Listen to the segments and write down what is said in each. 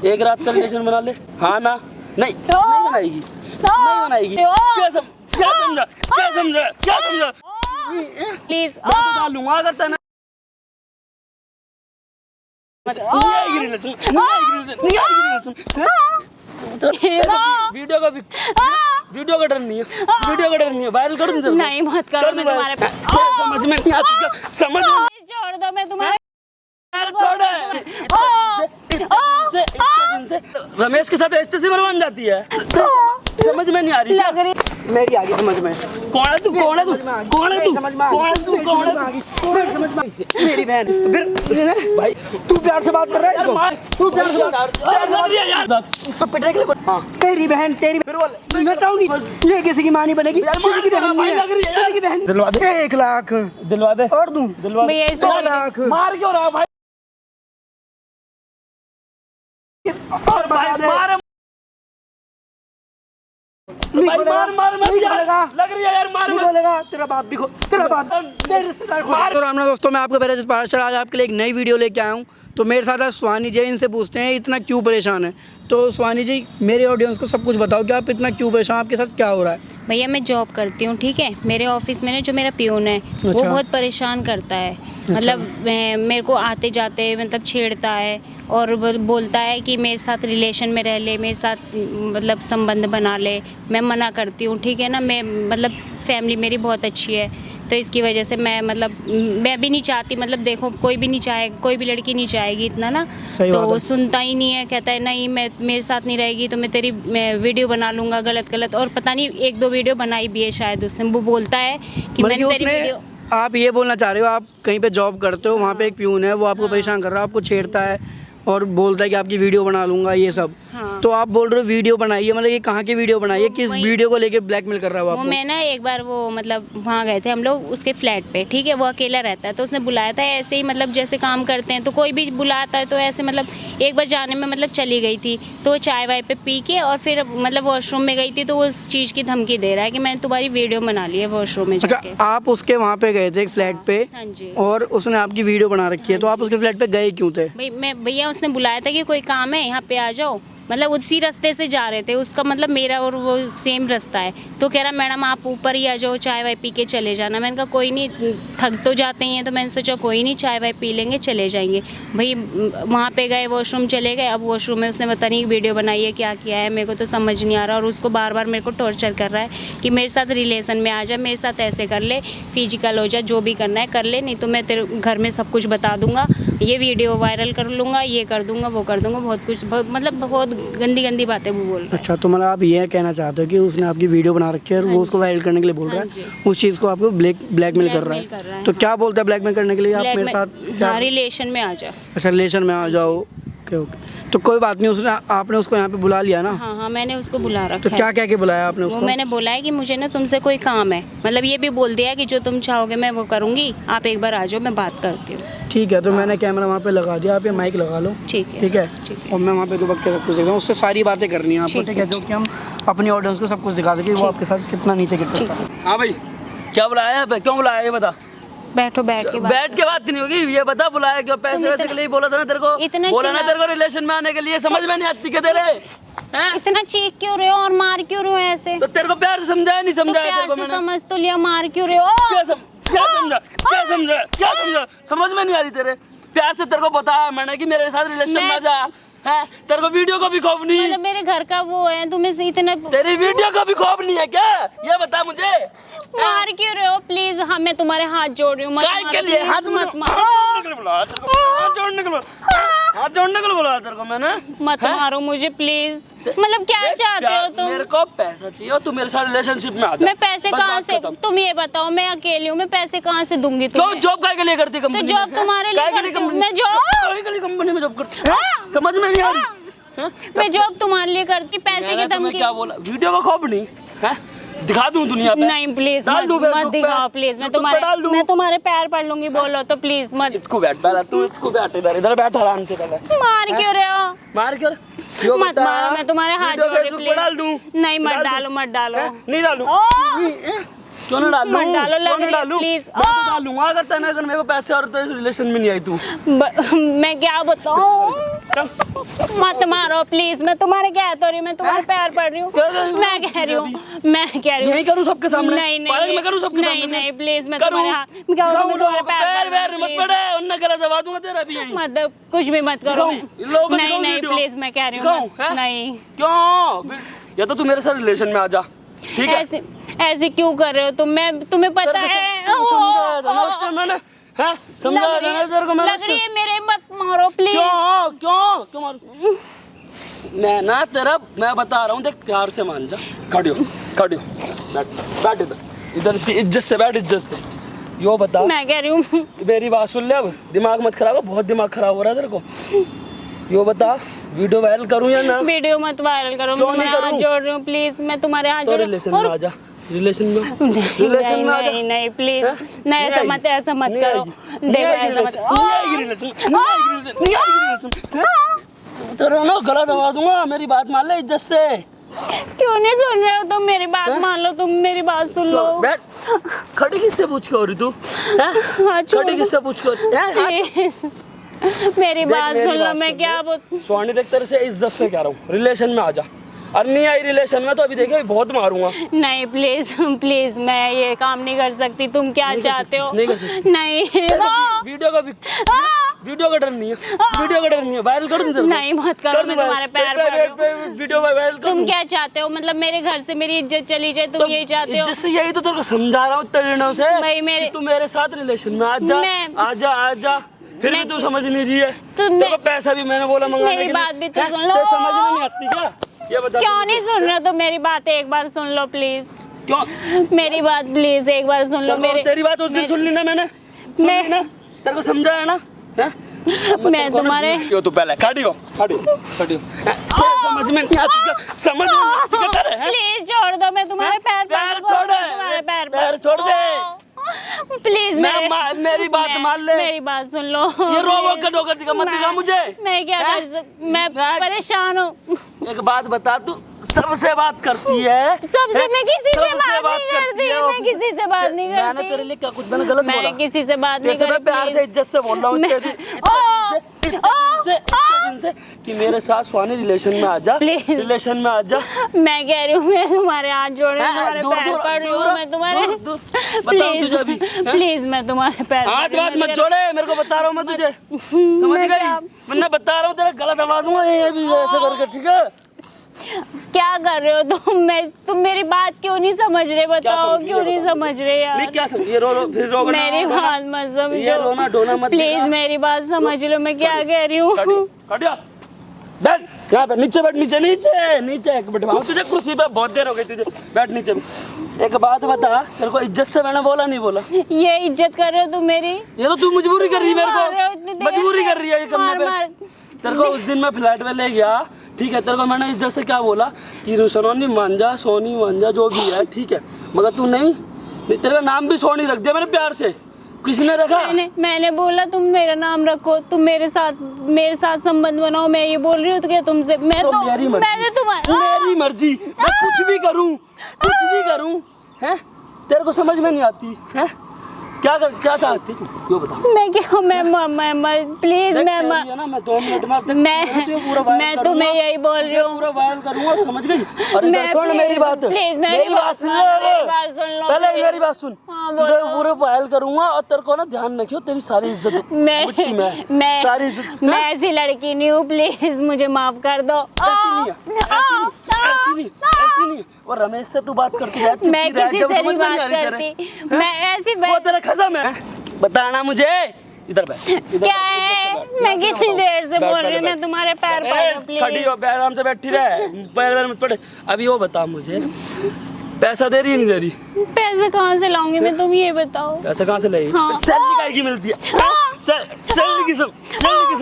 एक रात का रिलेशन बना ले। हाँ ना, नहीं नहीं बनाएगी, नहीं बनाएगी। क्या समझा, क्या समझा, क्या समझा? प्लीज मैं तो डालूंगा अगर तने नहीं आएगी रिलेशन, नहीं आएगी रिलेशन, नहीं आएगी रिलेशन। वीडियो का डर नहीं है, वीडियो का डर नहीं है। वायरल कर दूं? नहीं मत करो, मैं तुम्हारे पे समझ में नहीं आती क्या? समझ में छोड़ दो, मैं तुम्हारे छोड़ रमेश के साथ ऐसे से बन जाती है। समझ में नहीं आ रही लग रही मेरी आगे समझ में। कौन है तू, कौन है तू, कौन है तू, समझ में कौन है तू, कौन है तू? समझ में मेरी बहन। फिर भाई तू प्यार से बात कर रहा है इसको? तू प्यार से लग रही है यार। तो पिटने के लिए हाँ। तेरी बहन, तेरी फिर बोल मैं चाहूंगी ये किसी की मां नहीं बनेगी। यार, किसी की बहन भाई नहीं लग रही है है, यार। किसी की बहन। दिलवा दे, 1 लाख दिलवा दे और दूं? दिलवा दे। भैया इसे 2 लाख मार क्यों रहा है भाई? और बता दे। मार भाई, मार मार मत नहीं यार। बोलेगा। लग रही है यार, मार नहीं मत। बोलेगा, तेरा बाप भी तेरा बाप तेरे रिश्तेदार मार। तो राम राम दोस्तों, मैं आपको पहले पार्सल आज आपके लिए एक नई वीडियो लेके आया हूँ। तो मेरे साथ आज स्वानी जी, इनसे पूछते हैं इतना क्यों परेशान है। तो स्वानी जी, मेरे ऑडियंस को सब कुछ बताओ कि आप इतना क्यों परेशान, आपके साथ क्या हो रहा है? भैया मैं जॉब करती हूँ, ठीक है। मेरे ऑफिस में ना जो मेरा पियून है वो अच्छा। बहुत परेशान करता है। मतलब मेरे को आते जाते मतलब छेड़ता है और बोलता है कि मेरे साथ रिलेशन में रह ले, मेरे साथ मतलब संबंध बना ले। मैं मना करती हूँ, ठीक है ना। मैं मतलब फैमिली मेरी बहुत अच्छी है, तो इसकी वजह से मैं भी नहीं चाहती। मतलब देखो, कोई भी नहीं चाहे, कोई भी लड़की नहीं चाहेगी इतना ना। तो वो सुनता ही नहीं है, कहता है नहीं मैं मेरे साथ नहीं रहेगी तो मैं तेरी वीडियो बना लूँगा गलत गलत। और पता नहीं 1-2 वीडियो बनाई भी है शायद उसने। वो बोलता है कि मैंने तेरी वीडियो। आप ये बोलना चाह रहे हो, आप कहीं पे जॉब करते हो, वहाँ पे एक प्यून है, वो आपको परेशान कर रहा है, आपको छेड़ता है और बोलता है कि आपकी वीडियो बना लूंगा, ये सब। हाँ। तो आप बोल रहे हो वीडियो बनाइए, मतलब ये कहाँ की वीडियो बनाइए, किस वीडियो को लेके ब्लैकमेल कर रहा है वो वो आपको? मैं ना एक बार वो मतलब वहाँ गए थे हम लोग उसके फ्लैट पे, ठीक है। वो अकेला रहता है तो उसने बुलाया था ऐसे ही, मतलब जैसे काम करते हैं तो कोई भी बुलाता है तो ऐसे। मतलब एक बार जाने में मतलब चली गई थी तो वो चाय वाय पे पी के और फिर मतलब वॉशरूम में गई थी तो वो उस चीज़ की धमकी दे रहा है कि मैंने तुम्हारी वीडियो बना ली है वॉशरूम में जाके। अच्छा, आप उसके वहाँ पे गए थे एक फ्लैट पे? हाँ जी। और उसने आपकी वीडियो बना रखी है, तो आप उसके फ्लैट पे गए क्यों थे? भैया उसने बुलाया था कि कोई काम है यहाँ पे आ जाओ। मतलब उसी रास्ते से जा रहे थे, उसका मतलब मेरा और वो सेम रास्ता है। तो कह रहा मैडम आप ऊपर ही आ जाओ, चाय वाय पी के चले जाना। मैंने कहा कोई नहीं, थक तो जाते ही हैं। तो मैंने सोचा कोई नहीं, चाय वाय पी लेंगे चले जाएंगे। भाई वहाँ पे गए, वॉशरूम चले गए। अब वॉशरूम में उसने पता नहीं वीडियो बनाई है, क्या किया है, मेरे को तो समझ नहीं आ रहा। और उसको बार बार मेरे को टॉर्चर कर रहा है कि मेरे साथ रिलेशन में आ जा, मेरे साथ ऐसे कर ले, फिजिकल हो जा, जो भी करना है कर ले, नहीं तो मैं तेरे घर में सब कुछ बता दूंगा, ये वीडियो वायरल कर लूँगा, ये कर दूंगा, वो कर दूंगा। बहुत कुछ, मतलब बहुत गंदी गंदी बातें वो बोल रहा है। अच्छा, तो मतलब आप ये कहना चाहते हो कि उसने आपकी वीडियो बना रखी है और वो उसको वायरल करने के लिए बोल रहा है, उस चीज़ को आपको ब्लैकमेल कर रहा है। तो क्या बोलता है ब्लैकमेल करने के लिए? आप मेरे साथ रिलेशन में आ जा। अच्छा, रिलेशन में आ जाओ। ओके ओके, तो कोई बात नहीं, उसने आपने उसको यहाँ पे बुला लिया ना? हाँ, मैंने उसको बुला रखा तो है। क्या कह के बुलाया आपने उसको? वो मैंने बोला है कि मुझे ना तुमसे कोई काम है। मतलब ये भी बोल दिया कि जो तुम चाहोगे मैं वो करूँगी, आप एक बार आ जाओ, मैं बात करती हूँ। ठीक है, तो मैंने कैमरा वहाँ पे लगा दिया, आप ये माइक लगा लो। ठीक है, ठीक है। और मैं वहाँ पे दुबक के सब कुछ देख रहा हूँ, उससे सारी बातें करनी है आपको, ठीक है, जो कि हम अपनी ऑडियंस को सब कुछ दिखा सकें वो आपके साथ कितना नीचे गिर सकता है। हाँ भाई, क्या बुलाया है, क्यों बुलाया ये बता। बैठो, बैठ के बैठ के बात नहीं होगी, ये बता बुलाया क्यों? पैसे वैसे के लिए बोला था ना तेरे को, बोला ना तेरे को रिलेशन में आने के लिए। समझ में नहीं आती क्या तेरे? इतना चीख क्यों रहे हो और मार क्यों रहे हो ऐसे? तो तेरे को प्यार से समझाया नहीं समझाया तेरे को मैंने? समझ तो लिया, मार क्यों रहे हो? क्या समझा, क्या समझा, क्या समझा? समझ में नहीं आ रही तेरे? प्यार से तेरे को बताया मैंने कि मेरे साथ रिलेशन में जा है। तेरे को वीडियो का भी खौफ नहीं? मतलब मेरे घर का वो है, तुम्हें इतना तेरी वीडियो का भी खौफ नहीं है क्या? ये बता मुझे। मार क्यों रहे हो? प्लीज, मैं तुम्हारे हाथ जोड़ रही हूँ, मत काय के लिए हाथ मत मारो। हाथ जोड़ने के लिए बोला तेरे को मैंने। मत मारो मुझे प्लीज। मतलब क्या चाहते हो तुम? मेरे को पैसा चाहिए, तू मेरे साथ रिलेशनशिप में आ जा। मैं पैसे कहाँ से, तुम ये बताओ, मैं अकेली हूँ, मैं पैसे कहाँ से दूंगी तुम्हें? तो जॉब काय के लिए करती कंपनी? तो जॉब तुम्हारे लिए करती हूँ मैं, जॉब कंपनी में जॉब करती। समझ में नहीं आ रही? मैं जॉब तुम्हारे लिए करती, पैसे की धमकी। क्या बोला? वीडियो का खौफ नहीं है? दिखा दूं दुनिया पे? नहीं प्लीज मत दिखाओ प्लीज। मैं तुम्हारे पैर पड़ लूंगी, बोलो तो प्लीज मत। इसको बैठ पहले, तू इसको बैठ, इधर बैठ आराम से पहले। मार क्यों रहे हो? मार क्यों? मत मारो, मैं तुम्हारे हाथ जोड़ रही हूँ, डाल दूं? नहीं मत डालो, मत डालो। नहीं डालूं? क्यों ना डालूं? मत डालो, लग रही है, प्लीज। मैं तो डालूंगा अगर तेरे को पैसे और रिलेशन में नहीं आई तू। मैं क्या बताऊं? मत मारो प्लीज, मैं तुम्हारे क्या तो रही, मैं तुम्हारे पैर पड़ रही हूँ, मैं कह रही हूँ, मैं कह रही हूँ। यही करूँ सबके सामने? नहीं पार्क में करूँ सबके नहीं सामने? नहीं प्लीज, मैं करूँ? तुम्हारे हाथ मैं क्या करूँ, मैं तुम्हारे पैर पैर मत पड़े, उन्हें गला दबा दूंगा तेरा भी यहीं। मत, कुछ भी मत करो। लोगों नहीं नहीं प्लीज, मैं कह रही हूँ नहीं। क्यों? या तो तू मेरे साथ रिलेशन में आ जा, ठीक है? ऐसे ऐसे क्यों कर रहे हो तुम? मैं तुम्हें पता है समझाया था ना उस टाइम मैंने, हैं? समझाया था ना तेरे को मैंने। लग रही है मेरे, मत मारो प्लीज। क्यों क्यों क्यों मारूं? मैं ना तेरा, मैं बता रहा हूँ, देख प्यार से मान जा। खड़ी हो, खड़ी हो, बैठ इधर इज्जत से बैठ, इज्जत से। यो बता, मैं कह रही हूँ मेरी बात सुन ले, अब दिमाग मत खराब हो, बहुत दिमाग खराब हो रहा है तेरे को। यो बता, वीडियो वायरल करूँ या ना? वीडियो मत वायरल करो, मैं तुम्हारे हाथ जोड़ रही हूँ प्लीज, मैं तुम्हारे हाथ तो जोड़ रिलेशन में आ जा, रिलेशन में आ जा। नहीं नहीं प्लीज, नहीं ऐसा मत करो, देखो ऐसा मत। तेरा ना गला दबा दूंगा, मेरी बात मान ले इज्जत से। क्यों नहीं सुन रहे हो तुम? मेरी बात मान लो, तुम मेरी बात सुन लो। बैठ, खड़ी किससे पूछ के हो रही तू? खड़ी किससे पूछ के? मेरी बात सुन लो, मैं क्या बोल। स्वानी देख, तेरे से इज्जत से कह रहा हूँ, रिलेशन में आ जा। और नहीं आई रिलेशन में तो अभी देखिए बहुत मारूंगा। नहीं प्लीज प्लीज, मैं ये काम नहीं कर सकती। तुम क्या चाहते हो? नहीं कर सकती। नहीं वीडियो का भी, वीडियो का डर नहीं है, वीडियो का डर नहीं है, वायरल कर दूं? नहीं मत करो, मैं तुम्हारे पैर पड़ रही हूं। वीडियो वायरल कर। तुम क्या चाहते हो? मतलब मेरे घर से मेरी इज्जत चली जाए, तुम यही चाहते हो? इज्जत से यही तो तेरे को समझा रहा हूँ तरीनों से। भाई मेरे, तू मेरे साथ रिलेशन में आ जा, आ जा, आ जा। फिर भी तू समझ नहीं रही है। तेरे को पैसा भी मैंने बोला मंगाने के लिए। मेरी बात भी तो सुन लो। समझ में नहीं आती क्या? ये बता। क्यों नहीं सुन रहे हो? तो मेरी बात एक बार सुन लो प्लीज। क्यों? मेरी बात प्लीज एक बार सुन लो। मेरी तेरी बात उस दिन सुन ली ना मैंने, सुन ली ना, तेरे को समझाया ना। मैं तुम्हारे, क्यों तू पहले खड़ी हो, खड़ी हो, खड़ी हो। समझ में नहीं आती, समझ में नहीं आती। प्लीज छोड़ दो, मैं तुम्हारे पैर छोड़ दे, तुम्हारे पैर छोड़ दे प्लीज। मेरी बात मान ले, मेरी बात सुन लो। ये रोबोट का डोकर दिखा मत दिखा मुझे। मैं क्या कर मैं परेशान हूँ। एक बात बता, तू सबसे बात करती है? सबसे? मैं किसी से बात नहीं करती, मैं किसी से बात नहीं करती। मैंने तेरे लिए क्या कुछ मैंने गलत बोला? मैं किसी से बात नहीं करती। मैं प्यार से इज्जत से बोल रहा हूँ से कि मेरे साथ स्वानी रिलेशन में आ जा, रिलेशन में आ जा। मैं कह रही हूँ, मैं तुम्हारे हाथ जोड़े, तुम्हारे पैर पड़ रही हूँ, मैं तुम्हारे प्लीज मैं तुम्हारे पैर। हाथ बात मत जोड़े, मेरे को बता रहा हूँ मैं तुझे, समझ गई? मैं बता रहा हूँ, तेरा गला दबा दूंगा ये भी ऐसे करके, ठीक है? क्या कर रहे हो तुम मेरी बात क्यों नहीं समझ रहे? बताओ क्यों नहीं समझ रहे यार? क्या समझिए? रो फिर रोना, मेरी बात मत समझो, ये रोना डोना मत प्लीज मेरी बात समझ लो, मैं क्या कह रही हूँ। बैठ यहाँ पे, नीचे बैठ, नीचे नीचे नीचे एक बैठ, तुझे कुर्सी पे बहुत देर हो गई, तुझे बैठ नीचे। एक बात बता, तेरे को इज्जत से मैंने बोला नहीं बोला? ये इज्जत कर रहे हो तुम मेरी? ये तो तू मजबूरी कर रही है, मेरे को मजबूरी कर रही है ये करने पे। तेरे को उस दिन मैं फ्लैट में ले गया, ठीक है? तेरे को मैंने इज्जत से क्या बोला कि सोनी मान जा, सोनी मान जा, जो भी है ठीक है, मगर तू नहीं, तेरे का नाम भी सोनी रख दिया मैंने प्यार से। किसी ने रखा? मैंने बोला तुम मेरा नाम रखो, तुम मेरे साथ संबंध बनाओ। मैं ये बोल रही हूँ तो क्या तुमसे? मैं तो मेरी मर्जी, मैंने तुम्हारी मेरी मर्जी, मैं कुछ भी करूँ, कुछ भी करूँ, हैं? तेरे को समझ में नहीं आती है? क्या चाहती तू? क्यों बता। मैं क्या, मैं प्लीज मैं ना, मैं 2 मिनट में मैं तुम्हें यही बोल रही हूँ, पूरा वायरल करूँगा, समझ गई? अरे सुन मेरी बात, मेरी बात सुन ले, पहले मेरी बात सुन। तुझे पूरे वायरल करूँगा और तेरे को ना ध्यान रखियो, तेरी सारी इज्जत मैं सारी इज्जत। मैं ऐसी लड़की नहीं हूँ, प्लीज मुझे माफ कर दो। ऐसी नहीं। और रमेश से तू बात करती है? मैं किसी से नहीं बात करती, मैं ऐसी तेरा खसम है, बताना मुझे। इधर बैठ। क्या है? मैं कितनी देर से बोल रही हूँ, मैं तुम्हारे पैर पड़, प्लीज। खड़ी हो, आराम से बैठी रहे, पैर मत पड़े। अभी वो बता मुझे, पैसा दे रही है नहीं दे रही? पैसे कहाँ से लाऊंगी मैं, तुम ये बताओ। पैसा कहाँ से लाएगी? सैलरी काहे की मिलती है? सैलरी किसे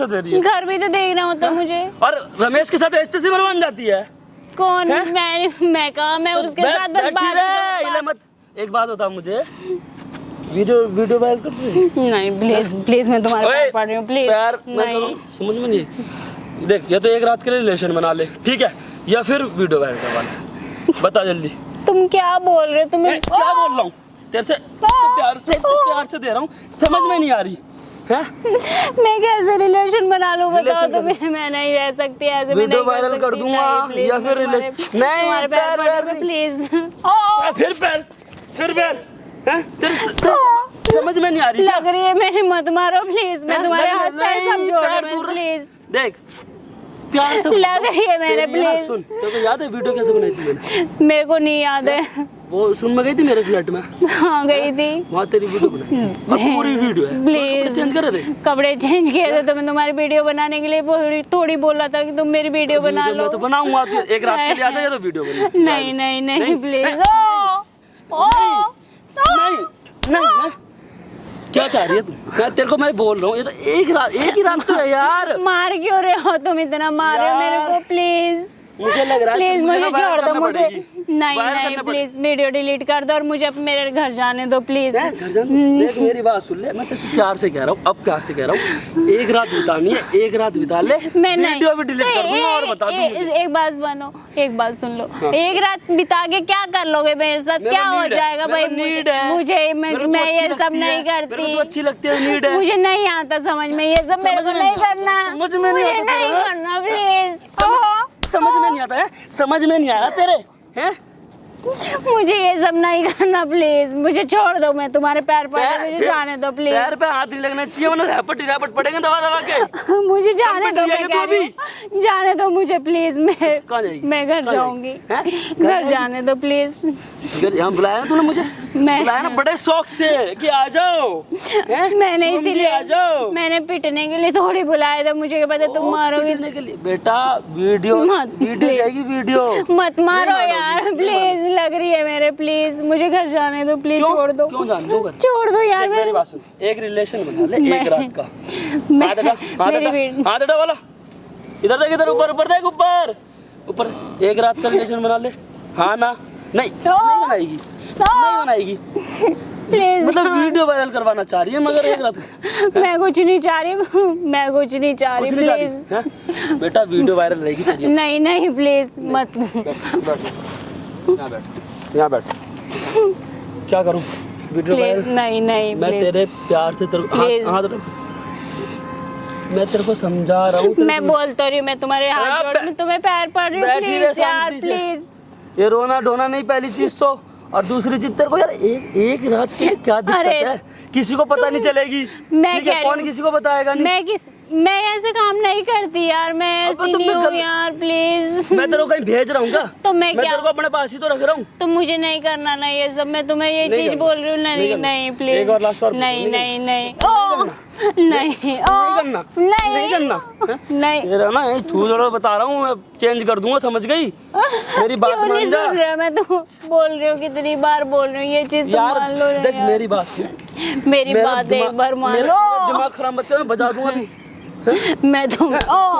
दे रही है? घर भी तो देखना होता मुझे। और रमेश के साथ ऐसे से बन जाती है? कौन? मैं कहा, मैं उसके साथ बस बात। मत। एक बात बता मुझे, वीडियो वायरल कर दे। नहीं प्लीज मैं तुम्हारे पैर पड़ रही हूँ, प्लीज। यार नहीं, समझ में नहीं। देख, या तो एक रात के लिए रिलेशन बना ले, ठीक है, या फिर वीडियो वायरल करवा ले। बता जल्दी। तुम क्या बोल रहे हो? क्या बोल रहा हूँ? तेरे से प्यार से दे रहा हूँ, समझ में नहीं आ रही हैं? मैं कैसे रिलेशन बना लूं बताओ Relation तुम्हें? मैं नहीं रह सकती ऐसे, मैं वीडियो नहीं वायरल कर दूंगा या फिर रिलेशन नहीं पैर वैर नहीं प्लीज। फिर पैर हैं? तेरे समझ में नहीं आ रही लग रही है मेरी, मत मारो प्लीज, मैं हैं? तुम्हारे नहीं, हाथ पैर सब नहीं, जोड़ पैर रही हूं दूर- प्लीज। देख प्यार से लग रही है मेरे, तेरी ना, प्लीज। सुन तेरे को याद है वीडियो कैसे बनाई थी मैंने? मेरे को नहीं याद है। वो सुन में गई थी मेरे फ्लैट में, हाँ गई थी। वहाँ तेरी वीडियो बनाई थी और पूरी वीडियो है। प्लीज चेंज करे थे कपड़े चेंज किए थे तो मैं तुम्हारी वीडियो बनाने के लिए थोड़ी बोला था कि तुम मेरी वीडियो बना वीडियो लो। मैं तो बनाऊंगा, तू एक रात के लिए आ जा तो वीडियो बना। नहीं नहीं नहीं प्लीज। नहीं हैं? क्या चाह रही है तू? मैं तेरे को मैं बोल रहा हूँ, ये तो एक ही रात तो है यार। मार क्यों रहे हो तुम, इतना मार रहे हो मेरे यार। को प्लीज। मुझे लग रहा है प्लीज कि मुझे ना वायरल छोड़ दो, करना मुझे पड़ेगी। नहीं वायरल नहीं करना प्लीज वीडियो डिलीट कर दो और मुझे अब मेरे घर जाने दो प्लीज। हैं? घर जाना? देख मेरी बात सुन ले, मैं तेरे से प्यार से कह रहा हूँ, अब प्यार से कह रहा हूँ, एक रात बितानी है, एक रात बिता ले, मैं नहीं वीडियो भी डिलीट कर दूंगा और बता दूं मुझे। एक बात बनो, एक बात सुन लो, एक रात बिता के क्या कर लोगे मेरे साथ? मेरा क्या हो need है, जाएगा भाई? मेरा need है। मुझे मेरे को मैं अच्छी ये लगती सब नहीं है, मेरे करती। को तो अच्छी लगती है, नीड है। मुझे नहीं आता समझ में, ये सब मेरे समझ को में नहीं नहीं आता, करना। समझ में नहीं मुझे आता नहीं तेरा? करना प्लीज। समझ में नहीं आता है, समझ में नहीं आया तेरे हैं? मुझे ये सब नहीं करना प्लीज, मुझे छोड़ दो, मैं तुम्हारे पैर पड़ मुझे फिर जाने दो प्लीज। पैर पे हाथ नहीं लगना चाहिए वरना रैपट पड़ेंगे दबा दबा के। मुझे जाने दो, कब मैं जाएगी कह तू रही हूँ। जाने दो मुझे प्लीज, कहाँ जाएगी? मैं घर कहाँ जाऊंगी। जाएगी? हैं? घर घर जाएगी? जाने दो प्लीज। अगर यहाँ बुलाया तूने मुझे, मैं बुलाया ना बड़े शौक से कि आ जाओ हैं? मैंने शुभम जी, इसीलिए आ जाओ। मैंने पिटने के लिए थोड़ी बुलाया था, मुझे क्या पता तुम ओ, मारोगे। पिटने के लिए बेटा वीडियो मत, वीडियो please। जाएगी वीडियो। मत मारो नहीं यार मारोगी, नहीं प्लीज, लग रही है मेरे, प्लीज मुझे घर जाने दो प्लीज, क्यों? छोड़ दो। क्यों जाने दो घर? छोड़ दो यार। देख मेरी बात सुन, एक रिलेशन बना ले एक मैं- रात का। मैं- हाथ हटा, मेरी हाथ हटा वाला, इधर देख, इधर ऊपर ऊपर देख, ऊपर एक रात का रिलेशन बना ले। हाँ ना? नहीं नहीं बनाएगी, नहीं बनाएगी। प्लीज मतलब वीडियो वायरल करवाना चाह रही है मगर एक रात का। मैं कुछ नहीं चाह रही, मैं कुछ नहीं चाह रही कुछ नहीं चाह रही प्लीज। हैं? बेटा वीडियो वायरल रहेगी तेरी। नहीं नहीं प्लीज मत। यहाँ बैठ, यहाँ बैठ। क्या करूँ वीडियो प्लीज वायरल? नहीं नहीं मैं प्लीज। तेरे प्यार से तेरे Please। हाथ मैं तेरे को समझा रहा हूँ। मैं बोल तो रही हूँ, मैं तुम्हारे हाथ हाँ, जोड़, मैं तुम्हें पैर पड़ रही हूँ बैठी रहे प्लीज यार शांति से। प्लीज। ये रोना ढोना नहीं पहली चीज तो, और दूसरी चीज तेरे को यार एक रात के लिए क्या दिक्कत अरे, है? किसी को पता नहीं चलेगी। मैं ठीक है, कह रही कौन हूँ, किसी को बताएगा नहीं। मैं ऐसे काम नहीं करती यार, मैं अब ऐसी तो नहीं मैं हूँ गल- यार प्लीज। मैं तेरे को कहीं भेज रहा हूँ क्या? तो मैं क्या- तेरे को अपने पास ही तो रख रहा हूँ। तो मुझे नहीं करना ना ये सब, मैं तुम्हें ये नहीं चीज करना, बोल रही हूँ। नहीं नहीं करना। नहीं प्लीज, एक और last बार पूछो, नहीं नहीं नहीं नहीं ओ नहीं ओ करना, नहीं नहीं करना, हैं? नहीं। तेरा ना यही तू जरा बता रहा हूँ, मैं चेंज कर दूंगा, समझ गई? मेरी बात क्यों नहीं मान जा सुन रहे हो? मैं तो बोल रही हूँ, कितनी बार बोल रही हूँ, ये चीज तो यार। मान लो ना देख यार। मेरी बात सुन, मेरी मेरा बात दिमाग- एक बार मान मेरा लो। दिमाग खराब मत कर, मैं बजा दूंगा अभी। मैं तो ओ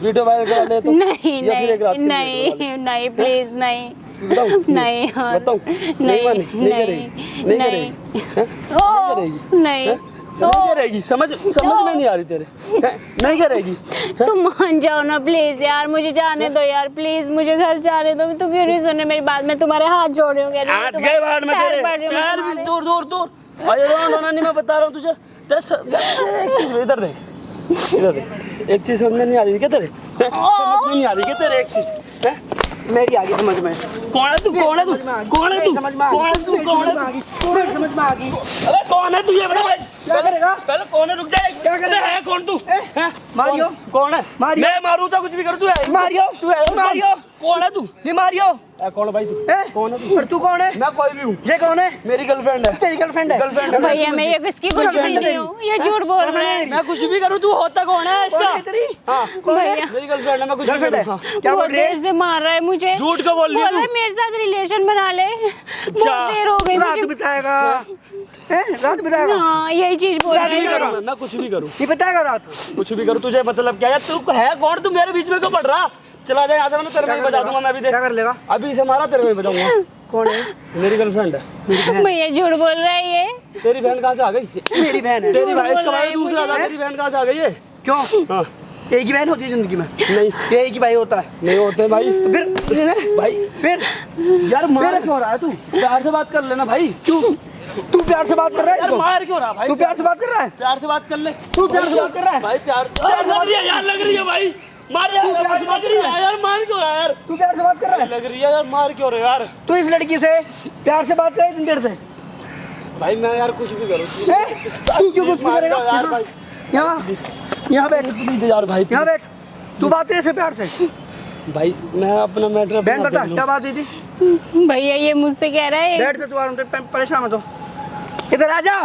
वीडियो वायरल करा ले तो नहीं या फिर एक रात नहीं के लिए करवा ले। नहीं नहीं प्लीज नहीं बताऊं? नहीं यार, बताऊं? नहीं मानी, नहीं करेगी, नहीं करेगी, हैं? नहीं करेगी, नहीं हैं? नहीं करेगी, समझ में नहीं आ रही तेरे, हैं? नहीं करेगी। तुम मान जाओ ना प्लीज यार, मुझे जाने दो यार प्लीज, मुझे घर जाने दो। तू क्यों नहीं सुन मेरी बात? मैं तुम्हारे हाथ जोड़ रही हूँ, कह रही हूँ, हाथ तुम्हारे गए बाहर में पैर तेरे, पड़ रही हूँ मैं पैर भी तुम्हारे। दूर दूर दूर। अरे रोना नहीं, मैं बता रहा हूँ तुझे। एक चीज इधर देख, इधर देख, एक चीज समझ में नहीं आ रही क्या तेरे? हैं? समझ में नहीं आ रही क्या तेरे एक चीज? हैं? मेरी आगे समझ में, कौन है तू? कौन है तू? कौन है तू? समझ में आ कौन है तू? कौन है तू? समझ में आ गई। अबे कौन है तू? ये बता भाई। क्या करेगा? पहले कौन है? रुक जा। क्या करेगा? अबे है कौन तू? हैं? मारियो। कौन है? मारियो। मैं मारूं चाहे कुछ भी करूं, तू है? मारियो। तू है? मारियो। कौन है तू? ये मारियो। कौन है भाई तू? ए? कौन है तू? और तू कौन है? मैं कोई भी हूँ, ये कौन है? मेरी गर्लफ्रेंड है। तेरी गर्लफ्रेंड है? गर्लफ्रेंड है। भैया मैं ये किसकी कुछ भी नहीं हूँ, ये झूठ बोल रहे हैं। मैं कुछ भी करूँ, तू होता कौन है कौन इसका? है तेरी? हाँ, कौन है? भैया मेरी गर्लफ्रेंड है, मैं कुछ भी गर्लफ्रेंड है? करूँ। हाँ। क्या बहुत बोल रही देर है? से मार रहा है मुझे, झूठ क्यों बोल रही है बोल रहा है तू? मेरे साथ रिलेशन बना ले। बहुत देर हो गई रात मुझे। बिताएगा, हैं? रात बिताएगा, हाँ यही चीज बोल रात रहे भी हैं। करूँ। मैं कुछ भी करूँ, ये बताएगा रात। कुछ भी करूँ, तुझे मतलब क्या है? तू है कौन? तू मेरे बीच में क्यों पड़ रहा? चला जाए यहाँ से, मैं तेरे में ही बजा दूंगा। मैं भी देख, क्या कर लेगा? अभी से मारा तेरे में ही बजाऊंगा। कौन है? मेरी गर्लफ्रेंड है। भैया झूठ बोल रहा है ये। तेरी बहन कहाँ से आ गई? मेरी बहन है। तेरी भाई बोल इसका रहा भाई है दूसरा मुझे। था, मेरी बहन कहाँ से आ गई है? क्यों? हाँ, एक ही बहन होती है जिंदगी में, नहीं ये एक ही भाई होता है। नहीं होते भाई। फिर भाई फिर यार मार क्यों रहा है तू? प्यार से बात कर लेना भाई। क्यों? तू प्यार से बात कर रहा है यार इसको? मार क्यों रहा भाई? तू प्यार से बात कर रहा है? प्यार से बात कर ले। तू प्यार से बात कर रहा है? भाई प्यार लग रही है यार, लग रही है भाई। मार यार, प्यार से बात कर रहा है? यार मार क्यों रहा है यार? तू प्यार से बात कर रहा है? लग रही है यार, मार क्यों रहे हो यार? तू इस लड़की से प्यार से बात कर रहा है इतनी देर से? भाई मैं यार कुछ भी करूँ। तू क्यों कुछ भी करेगा? यार भाई, यहाँ बैठ, प्लीज यार भाई, यहाँ बैठ। तू बात कर इससे प्यार से? भाई मैं अपना मैटर बहन बता क्या बात हुई थी? भैया ये मुझसे कह रहा है, बैठ जा तू आराम से, परेशान मत हो। इधर आ जा।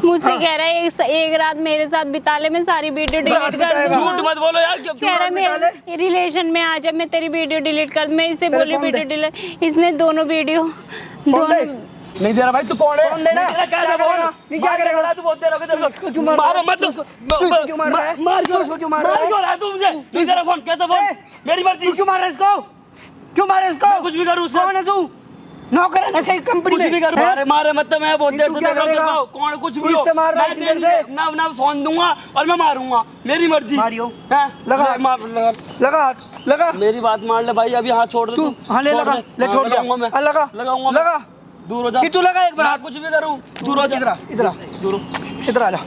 मुझसे कह रहा है एक रात मेरे साथ बिता ले, मैं सारी वीडियो डिलीट कर बिताएगा। झूठ दूंगा। मत बोलो यार। कह रहा है मेरे रिलेशन में आ जा, मैं तेरी वीडियो डिलीट कर दूं। मैं इससे बोली फोन दे। वीडियो डिलीट, इसने दोनों वीडियो दे। नहीं दे रहा भाई। तू कौन है? कौन देना? क्या क्या करेगा? नहीं, क्या करेगा? तू बहुत देर हो गई तेरे उसको को। क्यों मार रहा है? मारो मत। तू इसको क्यों मार रहा है? मार तू इसको क्यों मार रहा है? क्यों रहा है तू मुझे? नहीं तेरा फोन कैसा फोन? मेरी मर्जी। तू क्यों मार रहा है इसको? क्यों मार रहा है इसको? मैं कुछ भी करूँ उसका। कौन है तू? नौकर है ऐसे कंपनी कुछ में? भी करूँ। हैं? मारे मारे मत। मैं बहुत देर तू से क्या देख रहा करेगा? हूँ। कौन कुछ तू भी हो, इससे मार रहा है मैं इतनी देर से? ना फोन दूंगा और मैं मारूंगा। मेरी मर्जी। मारियो। हैं? लगा। ले, मार लगा। लगा हाथ, लगा। मेरी बात मान ले भाई, अभी हाथ छोड़ दे तू हाँ ले लगा, ले छोड़ दिया। लगाऊंगा मैं। हाँ, लगा लगाऊंगा मैं। लगा। दूर हो जा। ये तू लगा एक बार मैं हाथ। कुछ भी करूँ। दूर हो जा। इधर आ, इधर आ, दूर हो। इधर आ जा।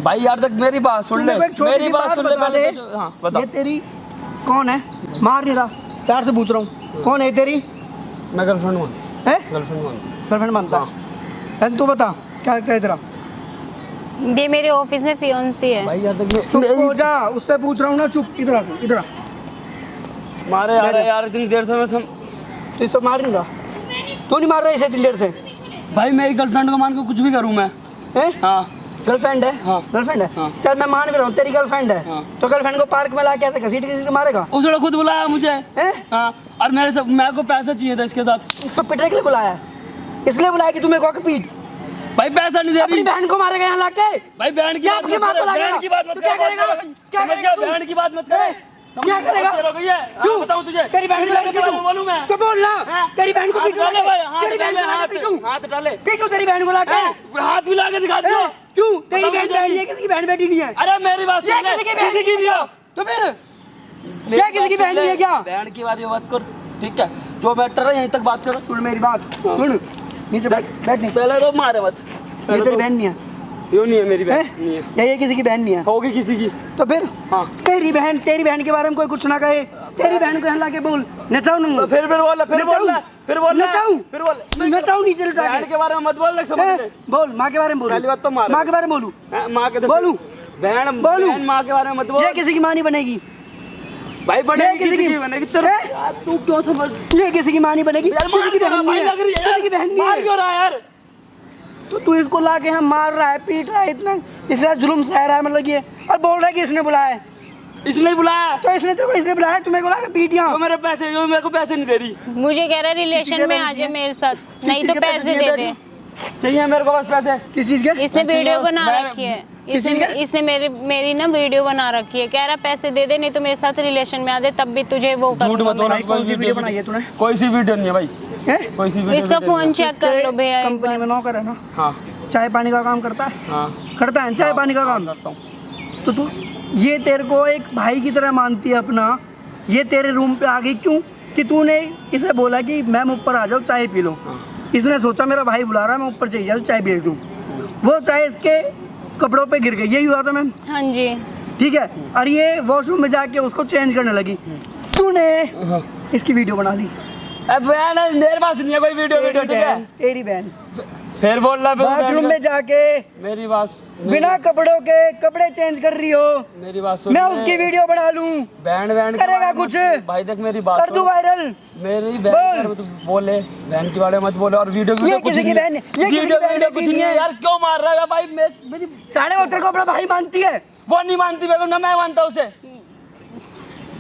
भाई यार तक मेरी बात सुन ले। तू मेरे को एक छोटी मेरी सी बात सुन ले बता पहले दे। तो। हाँ बता। ये तेरी कौन है? मार नहीं रहा, प्यार से पूछ रहा हूँ। कौन है तेरी? मैं गर्लफ्रेंड हूँ। है गर्लफ्रेंड हूँ। गर्लफ्रेंड मानता? ऐसे तू बता क्या लगता है तेरा? ये मेरे ऑफिस में फियोन्सी है। भाई यार तक चुप हो जा, उससे पूछ रहा हूँ ना। चुप, इधर आ, इधर आ। मारे यार यार इतनी देर से मैं तो इसे मार नहीं रहा? तू नहीं मार रहा इसे इतनी देर से? भाई मेरी गर्लफ्रेंड को मान के कुछ भी करूँ मैं। हैं? हाँ गर्लफ्रेंड है? हाँ। गर्लफ्रेंड है? हाँ। चल मैं मान भी रहा हूँ तेरी गर्लफ्रेंड है। हाँ। तो गर्लफ्रेंड को पार्क में ला के ऐसे घसीट घसीट के मारेगा? उसने खुद बुलाया मुझे। हैं? हाँ और मेरे को पैसा चाहिए था इसके साथ। तो पिटने के लिए बुलाया है? इसलिए बुलाया कि तुम्हें को पीट? भाई पैसा नहीं दे अपनी रही। बहन को मारेगा यहाँ लाके? भाई बहन की क्या बात आपकी मत माँ को कर। लगेगा? बहन की बात मत तो कर। क्या करेगा? क्या समझ करेगा गया? तू? बहन की बात मत कर। क्या करेगा? क्यों बताऊँ तुझे? तेरी बहन को लाके पीटूं? बोलूँ मैं? तो बोल ना। हाँ? तेरी बहन को हाथ पीटूं? डाले भाई, हाथ तेरी बहन डाले, को लाके हाथ पीटूं? हाथ डाले। पीटूं तेरी बहन को लाके? हाथ भी ला के दिखा दियो। क्यों? तेरी बताओ बहन मुझे। बैठी है, किसी की बहन बैठी नहीं है? अरे मेरी बात ये सुन ले। किसी की बहन की भी हो। तो फिर क्या किसी की बहन नहीं है क्या? बहन की बात मत कर, ठीक है? जो मैटर है यहीं तक बात करो। सुन मेरी बात, सुन नीचे बैठ, बैठ नीचे। पहले तो मारे मत। ये तेरी बहन नहीं है? यूँ नहीं है मेरी बहन। हैं? नहीं है। या ये किसी की बहन नहीं है? होगी किसी की। तो फिर हाँ। तेरी बहन के बारे में कोई कुछ ना कहे। तेरी बहन को यहाँ लाके बोल नचाऊ तो नूंगा। फिर बोल फिर बोल फिर बोल नचाऊं? फिर बोल नचाऊ नीचे लुटा बहन के। के बारे में मत बोल। समझ ले। बोल माँ के बारे में बोलूं? पहली बात तो मार। माँ के बारे में बोलूं? माँ के बोलूं? बहन बोलूं? बहन माँ के बारे में मत बोल। ये किसी की माँ नहीं बनेगी। भाई बनेगी किसी किसी की- की बनेगी। तेरे हैं? यार तू क्यों समझ ये किसी की माँ नहीं बनेगी। यार किसी की बहन भाई नहीं लग रही है। है किसी की बहन नहीं मार है। क्यों रहा है यार? तो तू इसको लाके यहाँ मार रहा है, पीट रहा है, इतना इसलिए जुल्म सह रहा है, मतलब ये, और बोल रहा है कि इसने बुलाया है। इसने बुलाया। तो इसने तेरे को इसने बुलाया है, तुम्हें को लाके पीट यहाँ। जो मेरे पैसे, जो मेरे को पैसे नहीं दे रही। मुझे कह रहा है रिलेशन में आ जाए मेरे साथ, नहीं तो पैसे दे दे। चाहिए मेरे को बस पैसे। किस चीज के? इसने मैं वीडियो चाहिए बना मैं- रखी है। किसी का? इसने मेरी ना वीडियो बना रखी है। कह रहा पैसे दे दे, नहीं तो मेरे साथ रिलेशन में आ दे, तब भी तुझे वो झूठ करूंगा मत बोल। भाई कौन सी वीडियो बनाई है तूने? कोई सी वीडियो नहीं है भाई। हैं? कोई सी मैं। वीडियो इसका फोन चेक कर लो भैया एक कंपनी बार। में नौकर है ना, हाँ चाय पानी का काम करता है? हाँ करता है चाय पानी का काम? करता हूँ। तो तू ये तेरे को एक भाई की तरह मानती है अपना, ये तेरे रूम पे आ गई क्यों? कि तूने इसे बोला कि मैम ऊपर आ जाओ चाय पी लो। इसने सोचा मेरा भाई बुला रहा है, मैं ऊपर चली जाऊँ चाय भेज दूँ। वो चाय इसके कपड़ों पे गिर गई, यही हुआ था मैम? हाँ जी। ठीक है। और ये वॉशरूम में जाके उसको चेंज करने लगी, तूने इसकी वीडियो बना ली। अब बहन है, मेरे पास नहीं है कोई वीडियो वीडियो, ठीक है? तेरी बहन फिर बोल रहा बाथरूम में जाके मेरी बात बिना कपड़ों के कपड़े चेंज कर रही हो, मेरी बात सुन। मैं उसकी वीडियो बना लूं? बैंड बैंड के करेगा बारे में कुछ? मत- भाई देख मेरी बात कर दूं सुन। वायरल? मेरी बोल। बहन के बारे में बोले, बहन के बारे में मत बोले। और वीडियो ये वीडियो कुछ किसी की नहीं बहन है, ये किसी की वीडियो बहन वीडियो बेटी कुछ नहीं है है। यार। क्यों मार रहा है भाई? मेरी साढ़े वो तेरे को अपना भाई मानती है? वो नहीं मानती मेरे को, ना मैं मानता उसे।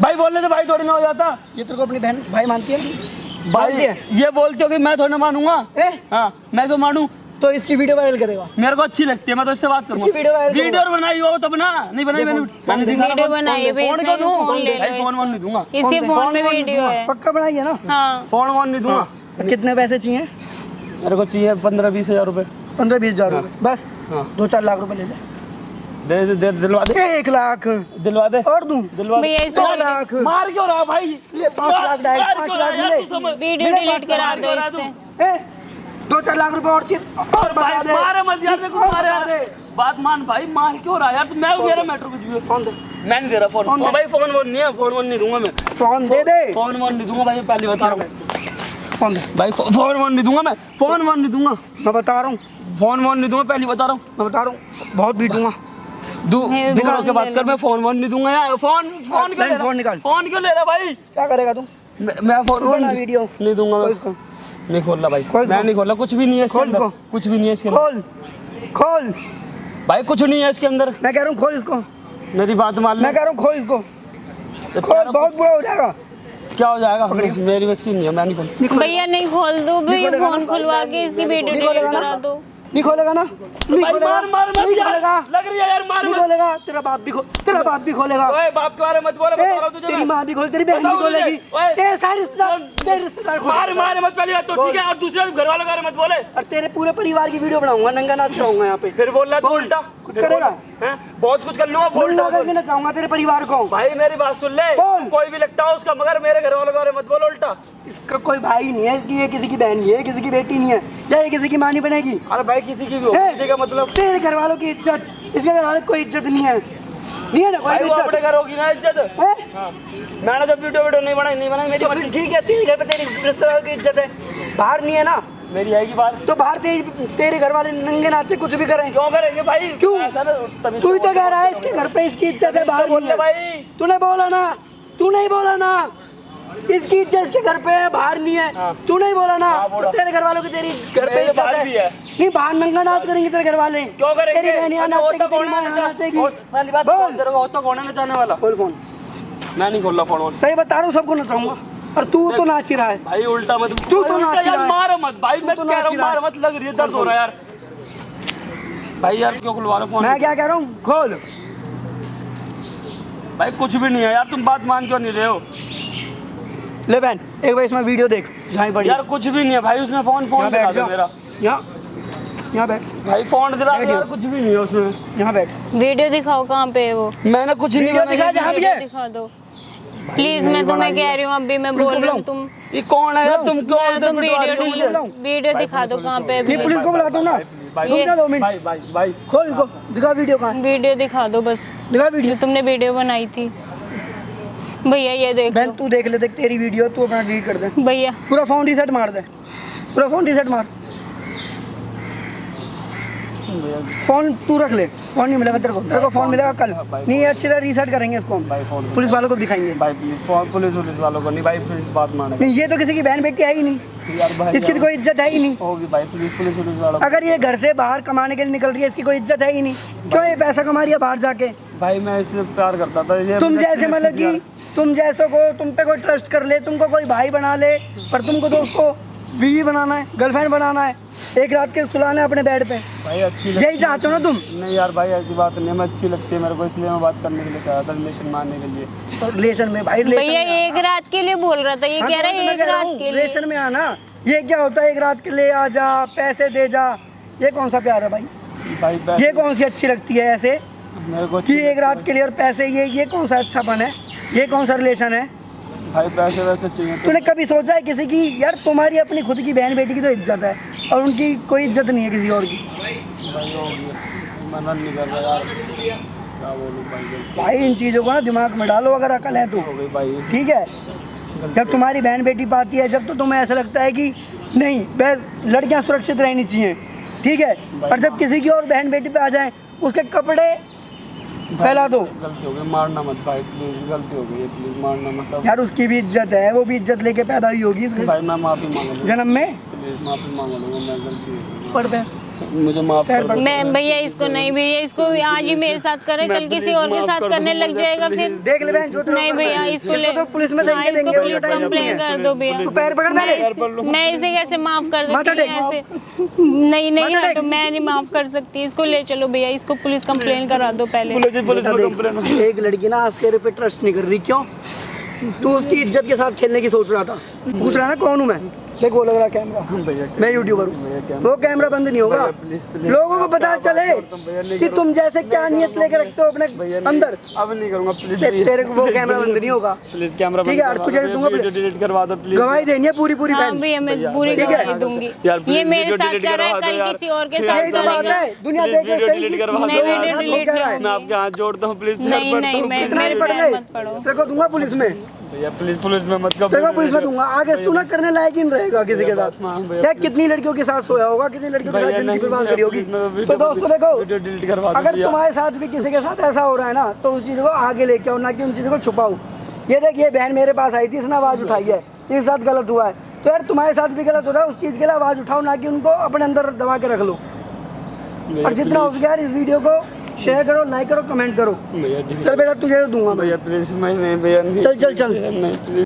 भाई बोलने से भाई थोड़ी ना हो जाता। ये तेरे को अपनी बहन भाई मानती है? भाई मानती है? ये बोलते हो कि मैं थोड़ी ना मानूंगा। ए? हाँ मैं क्यों मानूं? तो इसकी वीडियो वायरल करेगा? मेरे को अच्छी लगती है, मैं तो इससे बात करूंगा। इसकी वीडियो वायरल करो। वीडियो बनाई हो तब ना, नहीं बनाई मैंने वीडियो बनाई है, फोन इसने को दूं? फोन ले लो भाई फोन वोन नहीं दूंगा। इसके फोन में वीडियो है। पक्का बनाई है ना? हाँ। फोन वोन नहीं दूंगा। तो कितने पैसे चाहिए? मेरे को चाहिए 15-20 हज़ार रुपए। 15-20 हज़ार रुपये बस? हाँ 2-4 लाख रुपए ले ले। दे दिलवा दे 1 लाख दिलवा दे और दूं दिलवा दे। भैया 2 लाख मार क्यों रहा भाई? ले 5 लाख डायरेक्ट 5 लाख मिले वीडियो डिलीट करा दो इससे। 2-4 लाख रुपए और चाहिए और भाई बता दे मारे मत यार, देखो मारे यार, बात मान भाई, मार क्यों रहा यार? तो मैं मेरा मेट्रो कुछ भी फोन दे मैं नहीं दे रहा फोन फोन दे। भाई, फोन वोन नहीं है, फोन वोन नहीं दूंगा मैं, फोन दे दे फोन वोन नहीं दूंगा भाई, पहले बता रहा हूँ फोन दे भाई, फोन वोन नहीं दूंगा मैं, फोन वोन नहीं दूंगा, मैं बता रहा हूँ फोन वोन नहीं दूंगा, पहले बता रहा हूँ। मैं बता रहा हूँ बहुत भी दूंगा दूर होके बात कर, मैं फोन वोन नहीं दूंगा यार। फोन फोन क्यों ले रहा? फोन निकाल। फोन क्यों ले रहा भाई? क्या करेगा तू मैं फोन खोल ना वीडियो नहीं दूंगा खोल मैं, इसको नहीं खोल रहा भाई, खोल इसको। मैं नहीं खोला, कुछ भी नहीं है इसके खोल अंदर, इसको। कुछ भी नहीं है इसके अंदर खोल खोल भाई, कुछ नहीं है इसके अंदर, मैं कह रहा हूँ खोल इसको मेरी बात मान ले। मैं कह रहा हूँ खोल इसको खोल बहुत बुरा हो जाएगा क्या हो जाएगा? मेरी बस की नहीं है, मैं नहीं खोल। भैया नहीं खोल दो भैया, खोलेगा फोन ना? खुलवा के इसकी वीडियो नहीं डिलीट खोलेगा करा ना? दो। नहीं खोलेगा ना नहीं भाई खोलेगा मार मार मत नहीं यार, खोलेगा लग रही है यार, मार नहीं मत। खोलेगा तेरा बाप भी खोलेगा ओए बाप के बारे में मत बोले, बता रहा हूँ तुझे तेरी मैं। माँ भी खोल तेरी बहन भी बताओ खोलेगी मुझे, ओए। तेरे सारे रिश्तेदार मार खोलेंगे। मार मत पहले बात तो ठीक है, और दूसरे घर वालों के बारे में मत बोले, और तेरे पूरे परिवार की वीडियो बनाऊंगा नंगा नाच कराऊंगा यहाँ पे फिर बोल रहा है तू उल्टा, कुछ फिर करेगा? बोल, हैं? बहुत कुछ कर लूंगा, बोल बोलना करके ना चाहूंगा तेरे परिवार को भाई, मेरी बात सुन ले, बोल। कोई भी लगता है उसका, मगर मेरे घर वालों के बारे में मत बोल उल्टा। इसका कोई भाई नहीं है इसकी, ये किसी की बहन नहीं है, किसी की बेटी नहीं है, या ये किसी की माँ नहीं बनेगी। अरे भाई किसी की भी हो, ए, किसी का मतलब तेरे घर वालों की इज्जत, इसके घर वालों की कोई इज्जत नहीं है, नहीं है ना कोई भाई, भी वो अपने इज्जत। घर होगी ना इज्जत। हैं? हाँ। मैंने जब वीडियो नहीं बनाई मेरी तो फिर ठीक है तेरे घर पे तेरे रिश्तेदारों की इज्जत है, बाहर नहीं है ना, मेरी आएगी बात, तो बाहर तेरे घर वाले नंगे नाच से कुछ भी करें। क्यों करेंगे भाई? क्यों? ऐसा ना, तभी तू ही तो कह रहा है इसके घर पे इसकी इज्जत है, बाहर बोल नहीं ले है। भाई, तूने बोला ना, तू नहीं बोला ना, इसकी इज्जत इसके घर पे है, बाहर नहीं है। हाँ। तू नहीं बोला ना, हाँ, बोला। तो तेरे घर वालों की तेरी घर पे मेरे इज्जत बाहर भी है। नहीं, बाहर नंगा नाच करेंगे तेरे घर वाले। क्यों करेंगे? तेरी बहन यहाँ अच्छा, वो नाचेगी, तो तेरी कौन माँ है यहाँ नचा- नाचेगी। वो- पहली बात बोल। तेरे को तो कौन है नचाने वाला? खोल फोन, मैं नहीं खोल रहा फोन। सही बता रहा हूँ, सबको नचाऊंगा, और तू तो नाच ही रहा है। भाई उल्टा मत, तू तो उल्टा नाच यार, रहा है। मार मत भाई, मैं तो कह रहा नाच हूँ रहा है। मार मत, लग रही है, दर्द हो रहा है यार भाई, यार क्यों खुलवा रहे हो फोन? मैं क्या कह रहा हूँ, खोल। भाई कुछ भी नहीं है यार, तुम बात मान क्यों नहीं रहे हो ले बहन एक बार इसमें वीडियो देख, जहाँ पड़ी यार? कुछ भी नहीं है भाई उसमें, फोन यहाँ दिखा बैठ दो जा, मेरा यहाँ बैठ, भाई, फोन दिला दो बैठ यार, जाओ। कुछ भी नहीं है उसमें, यहाँ बैठ। वीडियो दिखाओ कहाँ पे है वो, मैंने कुछ नहीं वीडियो दिखा बनाया। जहाँ भी वीडियो है। दिखा दो प्लीज, मैं तुम्हें कह रही हूँ, अभी मैं पुलिस को बोल रही हूँ, बुलाऊं? तुम ये कौन है यार? तुम क्यों इधर तुम बिठवा रही हो मुझे? वीडियो दिखा दो कहाँ पे है नहीं अभी। पुलिस को बुलाता हूँ ना, भाई, रुक जा 2 मिनट, भाई भाई भाई खोल इसको, दिखा वीडियो कहाँ है, वीडियो दिखा दो बस, दिखा वीडियो। जो तुमने वीडियो बनाई थी। भैया ये देख बहन लो, तू देख ले, देख तेरी वीडियो, तू अपना डिलीट कर दे, भैया पूरा फोन रीसेट मार दे, पूरा फोन रीसेट मार, फोन तू रख ले, फोन नहीं मिलेगा तेरे को फोन मिलेगा कल, नहीं अच्छी तरह रीसेट करेंगे इसको हम, भाई फोन पुलिस वालों को दिखाएंगे। भाई प्लीज, पुलिस वालों को नहीं भाई, प्लीज बात माने नहीं ये तो किसी की बहन बेटी है ही नहीं, यार भाई, इसकी तो कोई इज्जत है ही नहीं। होगी भाई, प्लीज पुलिस वालों अगर ये घर से बाहर कमाने के लिए निकल रही है, इसकी कोई इज्जत है ही नहीं, क्यों ये पैसा कमा रही है बाहर जाके। भाई, मैं इससे प्यार करता था, ये तुम मुझे अच्छी जैसे मतलब लगती थी कि यार। तुम जैसों को, तुम पे कोई ट्रस्ट कर ले, तुमको कोई भाई बना ले, पर तुमको दोस्त को बीवी बनाना है, गर्लफ्रेंड बनाना है, एक रात के सुलाना है अपने बेड पे, भाई अच्छी यही चाहते हो ना तुम। नहीं यार भाई, ऐसी बात नहीं है, मैं अच्छी लगती है मेरे को, इसलिए मैं बात करने के लिए कहा था, रिलेशन मानने के लिए। तो रिलेशन में भाई, रिलेशन भैया में एक रात के लिए बोल रहा था, ये कह रहा है एक रात के लिए। रिलेशन में आना, ये क्या होता है, एक रात के लिए आ जा, पैसे दे जा, ये कौन सा प्यार है भाई? भाई ये कौन सी अच्छी लगती है ऐसे मेरे को कि एक रात के लिए और पैसे, ये कौन सा अच्छापन है, ये कौन सा रिलेशन है? भाई पैसे वैसे चाहिए तो तूने कभी सोचा है किसी की, यार तुम्हारी अपनी खुद की बहन बेटी की तो इज्जत है, और उनकी कोई इज्जत नहीं है किसी और की। भाई हो गया, मन नहीं कर रहा यार, क्या बोलूं भाई, भाई इन चीज़ों को ना दिमाग में डालो अगर अकल है तो, हो गई भाई। ठीक है? जब तुम्हारी बहन बेटी पाती है, जब तो तुम्हें ऐसा लगता है कि नहीं बस लड़कियां सुरक्षित रहनी चाहिए, ठीक है, और जब किसी की और बहन बेटी पे आ जाए, उसके कपड़े फैला दो। गलती हो गई, मारना मत भाई प्लीज, गलती हो गई प्लीज, मारना मत अब। यार उसकी भी इज्जत है, वो भी इज्जत लेके पैदा हुई होगी इस भाई मैं माफी मांग लूंगा, जन्म में। प्लीज माफी मांग लूंगा मैं, गलती हो गई। पढ़ पे मुझे माफ कर दो। मैं भैया इसको नहीं, भैया इसको आज ही मेरे साथ करे, कल किसी और के साथ करने लग जाएगा फिर। देख ले बहन, जो तेरे नहीं ऊपर भैया है। इसको ले, तो पुलिस में हाँ, देंगे, इसको देंगे, पुलिस टाइम नहीं कंप्लेन है। कर दो भैया। तू पैर पकड़ मैं इसे कैसे माफ कर माथा सकती टेक। हूँ ऐसे? नहीं नहीं माथा यार, टेक। तो मैं नहीं माफ कर सकती, इसको ले चलो भैया, इसको पुलिस कंप्लेन करा दो पहले। पुलिस में कंप्लेन देख, एक लड़की ना आज तेरे पे ट्रस्ट नहीं कर रही, क्यों? तू उसकी इज्जत के साथ खेलने की सोच रहा था, पूछ रहा ना कौन हूँ मैं, देख वो लग रहा कैमरा, मैं यूट्यूबर हूँ, वो कैमरा बंद नहीं होगा। लोगों को पता चले कि तुम जैसे क्या नियत लेके रखते हो अपने अंदर। अब नहीं करूंगा प्लीज, तेरे को वो कैमरा बंद नहीं होगा, प्लीज कैमरा ठीक है? तुझे दूंगा, डिलीट करवा दो प्लीज। गवाही देनी है पूरी पूरी हाँ बहन। भैया मैं पूरी ठीक है? गवाही दूंगी। यार, please ये मेरे वीडियो साथ delete कर रहा है, करवा दो कल यार। किसी और के Please साथ यही तो बात करेगा। है, दुनिया Please देख के वीडियो सही delete कि करवा दो नहीं, यार। वीडियो वो कह रहा है। मैं आपके हाथ जोड़ता हूँ प्लीज, नहीं नहीं मैं कितना ही पढ़ मेरे ले, मत पढ़ो। तेरे को दूंगा पुलिस में, भैया प्लीज पुलिस में मत तेरे को पुलिस में दूंगा। आगे से तू ना करने लायक ही नहीं रहेगा किसी के साथ। हाँ भैया, देख कितनी लड़कियों के साथ सोया होगा, कितनी लड़कियों के साथ भैया, जिंदगी नहीं, बर्बाद करी होगी। please, तो दोस्तों देखो, वीडियो डिलीट करवा दो अगर भैया। तुम्हारे साथ भी किसी के साथ ऐसा हो रहा है ना, तो उस चीज़ को आगे लेके आओ, ना कि उन चीज़ों को छुपाओ। ये देख, ये बहन मेरे पास आई थी, इसने आवाज़ उठाई है, इसके साथ गलत हुआ है, तो यार तुम्हारे साथ भी गलत हो रहा है, उस चीज़ के लिए आवाज़ उठाओ, ना कि उनको अपने अंदर दबा के रख लो। भैया, और जितना हो सके यार इस वीडियो को शेयर करो, लाइक करो, कमेंट करो। भैया, चल बेटा तुझे दूंगा मैं, भैया प्लीज, मैं नहीं भैया, नहीं, चल चल चल। नहीं प्लीज।